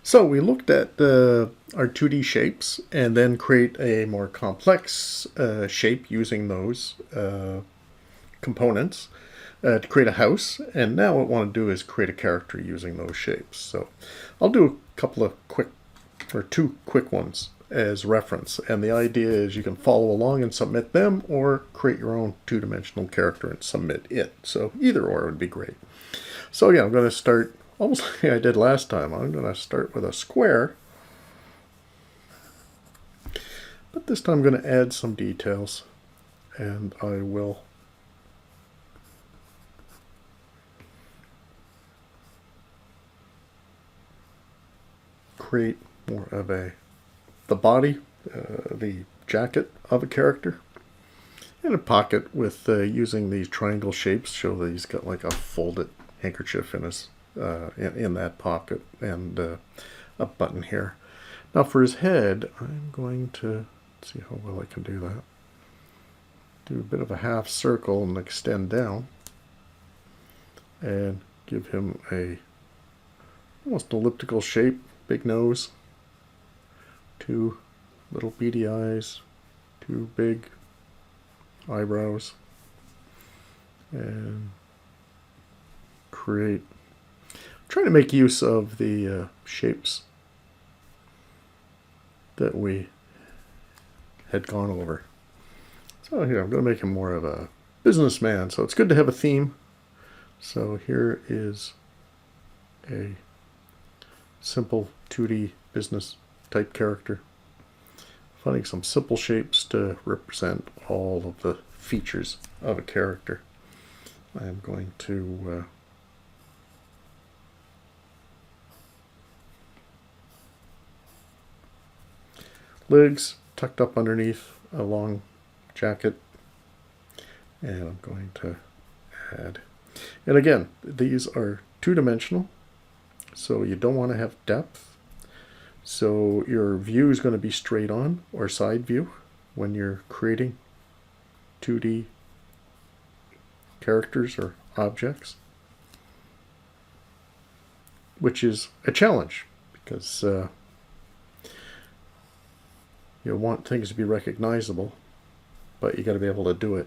So we looked at our 2D shapes and then create a more complex shape using those components to create a house. And now what I want to do is create a character using those shapes. So I'll do a couple of two quick ones as reference. And the idea is you can follow along and submit them or create your own two-dimensional character and submit it. So either or would be great. So yeah, I'm going to start almost like I did last time. I'm going to start with a square. But this time I'm going to add some details. And I will create more of the body, the jacket of a character. And a pocket with using these triangle shapes. Show that he's got like a folded handkerchief in his in that pocket, and a button here. Now for his head, I'm going to see how well I can do that. Do a bit of a half circle and extend down, and give him a almost elliptical shape, big nose, two little beady eyes, two big eyebrows, and create. Trying to make use of the shapes that we had gone over. So here I'm going to make him more of a businessman. So it's good to have a theme. So here is a simple 2D business type character. Finding some simple shapes to represent all of the features of a character. I am going to legs tucked up underneath a long jacket, and I'm going to add, and again, these are two-dimensional, so you don't want to have depth. So your view is going to be straight on or side view when you're creating 2D characters or objects, which is a challenge because you want things to be recognizable, but you got to be able to do it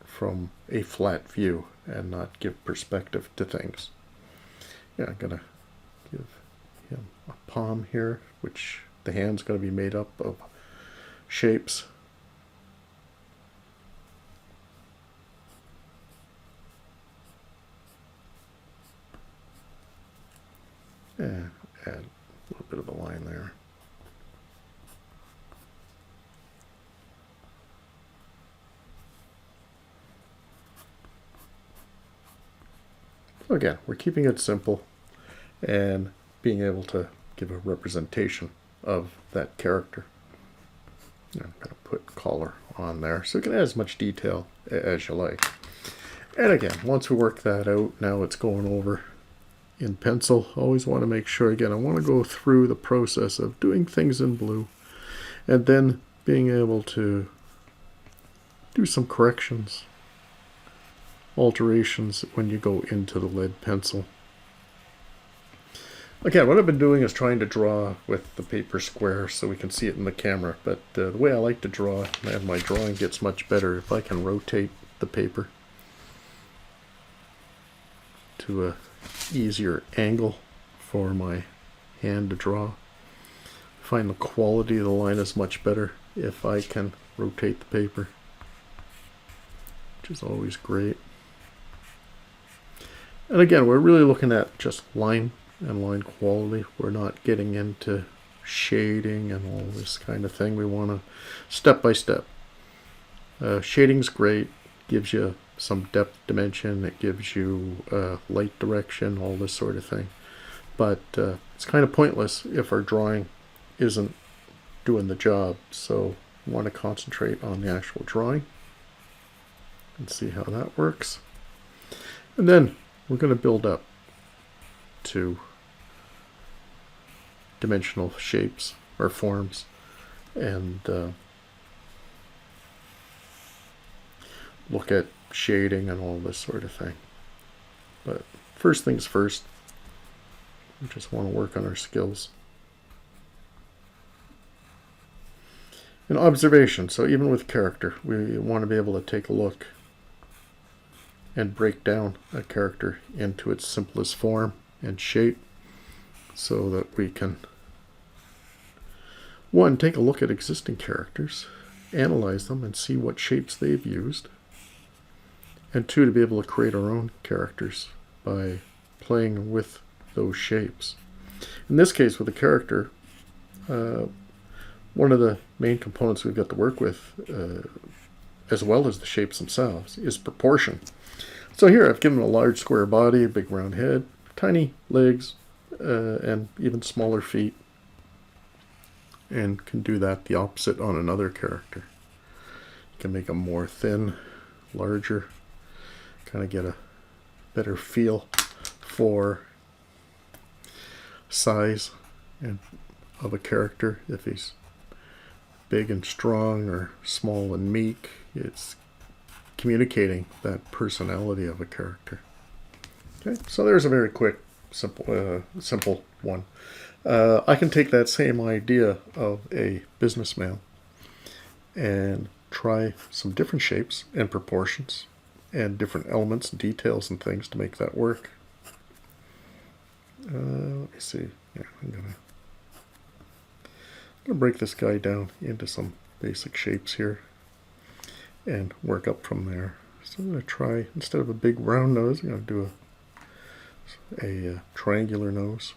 from a flat view and not give perspective to things. Yeah, I'm going to give him a palm here, which the hand's going to be made up of shapes. And add a little bit of a line there. So again, we're keeping it simple and being able to give a representation of that character. I'm going to put color on there so you can add as much detail as you like. And again, once we work that out, now it's going over in pencil. Always want to make sure, again, I want to go through the process of doing things in blue and then being able to do some corrections, alterations when you go into the lead pencil. Again, what I've been doing is trying to draw with the paper square so we can see it in the camera, but the way I like to draw, and my drawing gets much better if I can rotate the paper to a easier angle for my hand to draw. I find the quality of the line is much better if I can rotate the paper, which is always great. And again, we're really looking at just line and line quality. We're not getting into shading and all this kind of thing. We want to step by step. Shading's great, gives you some depth dimension, it gives you light direction, all this sort of thing. But it's kind of pointless if our drawing isn't doing the job. So we want to concentrate on the actual drawing and see how that works. And then we're going to build up to dimensional shapes or forms and look at shading and all this sort of thing. But first things first, We just want to work on our skills. And observation. So even with character, we want to be able to take a look and break down a character into its simplest form and shape so that we can, one, take a look at existing characters, analyze them and see what shapes they've used, and two, to be able to create our own characters by playing with those shapes. In this case, with a character, one of the main components we've got to work with, as well as the shapes themselves, is proportion. So here I've given a large square body, a big round head, tiny legs, and even smaller feet, and can do that the opposite on another character. You can make them more thin, larger, kind of get a better feel for size and of a character. If he's big and strong or small and meek, it's communicating that personality of a character. Okay, so there's a very quick, simple one. I can take that same idea of a businessman and try some different shapes and proportions and different elements and details and things to make that work. Let me see. Yeah, I'm gonna break this guy down into some basic shapes here and work up from there. So I'm going to try, instead of a big round nose, I'm going to do a triangular nose.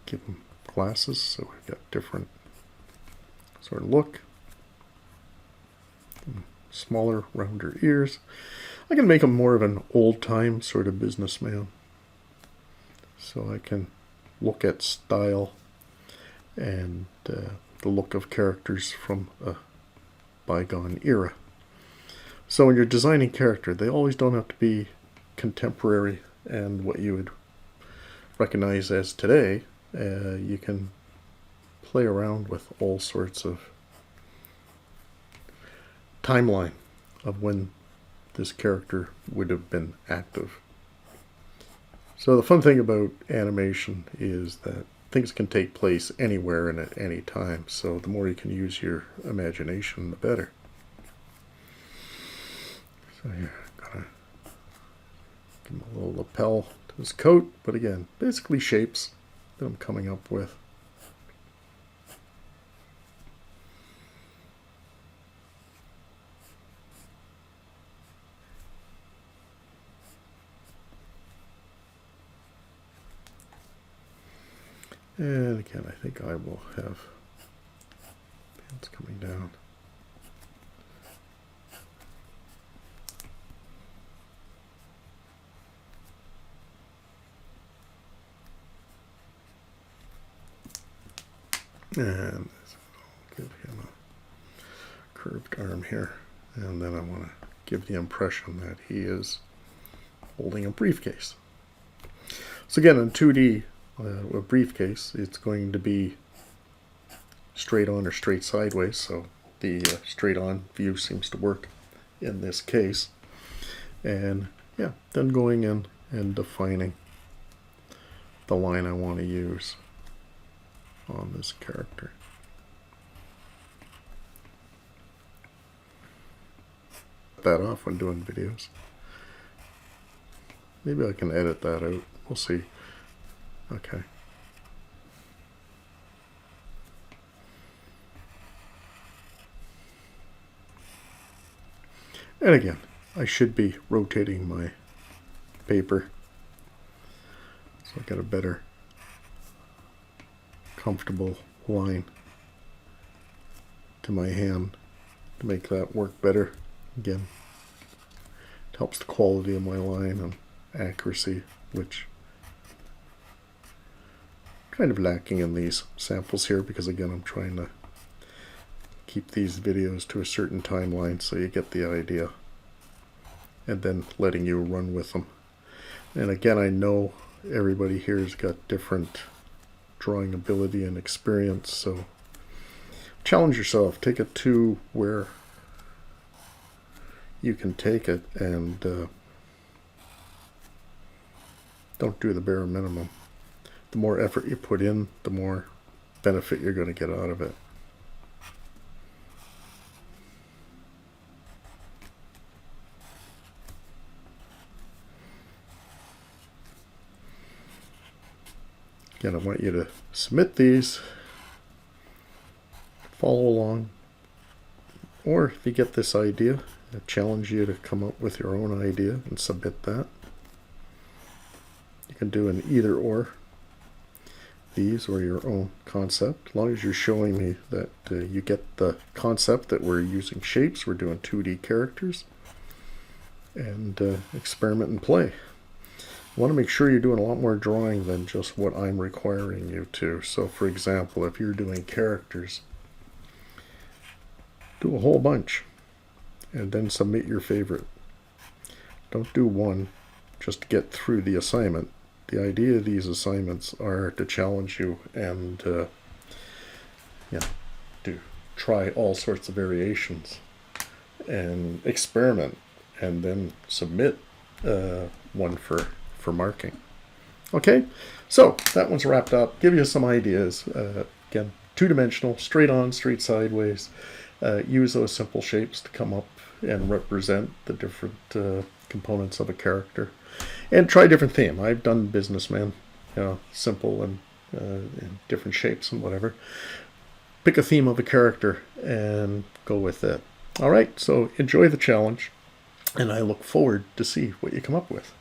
Give him glasses so we've got different sort of look. Smaller, rounder ears. I can make him more of an old-time sort of businessman. So I can look at style and the look of characters from a bygone era. So when you're designing character, they always don't have to be contemporary and what you would recognize as today. You can play around with all sorts of timeline of when this character would have been active. So the fun thing about animation is that things can take place anywhere and at any time. So the more you can use your imagination, the better. So here, I'm gonna give him a little lapel to his coat, but again, basically shapes that I'm coming up with. And again, I think I will have pants coming down. And I'll give him a curved arm here. And then I want to give the impression that he is holding a briefcase. So again, in 2D, a briefcase, it's going to be straight on or straight sideways, so the straight on view seems to work in this case. And yeah, then going in and defining the line I want to use on this character. That off when doing videos. Maybe I can edit that out. We'll see. Okay. And again, I should be rotating my paper so I get a better comfortable line to my hand to make that work better. Again, it helps the quality of my line and accuracy, which kind of lacking in these samples here, because again I'm trying to keep these videos to a certain timeline so you get the idea, and then letting you run with them. And again, I know everybody here has got different drawing ability and experience, so challenge yourself. Take it to where you can take it and don't do the bare minimum. The more effort you put in, the more benefit you're going to get out of it. Again, I want you to submit these, follow along, or if you get this idea, I challenge you to come up with your own idea and submit that. You can do an either or, these or your own concept, as long as you're showing me that you get the concept that we're using shapes, we're doing 2D characters, and experiment and play. I want to make sure you're doing a lot more drawing than just what I'm requiring you to. So for example, if you're doing characters, do a whole bunch and then submit your favorite. Don't do one just to get through the assignment. The idea of these assignments are to challenge you and to try all sorts of variations and experiment, and then submit one for marking. Okay, so that one's wrapped up. Give you some ideas. Again, two-dimensional, straight on, straight sideways. Use those simple shapes to come up and represent the different components of a character. And try a different theme. I've done businessman, simple and in different shapes and whatever. Pick a theme of a character and go with it. All right, so enjoy the challenge, and I look forward to see what you come up with.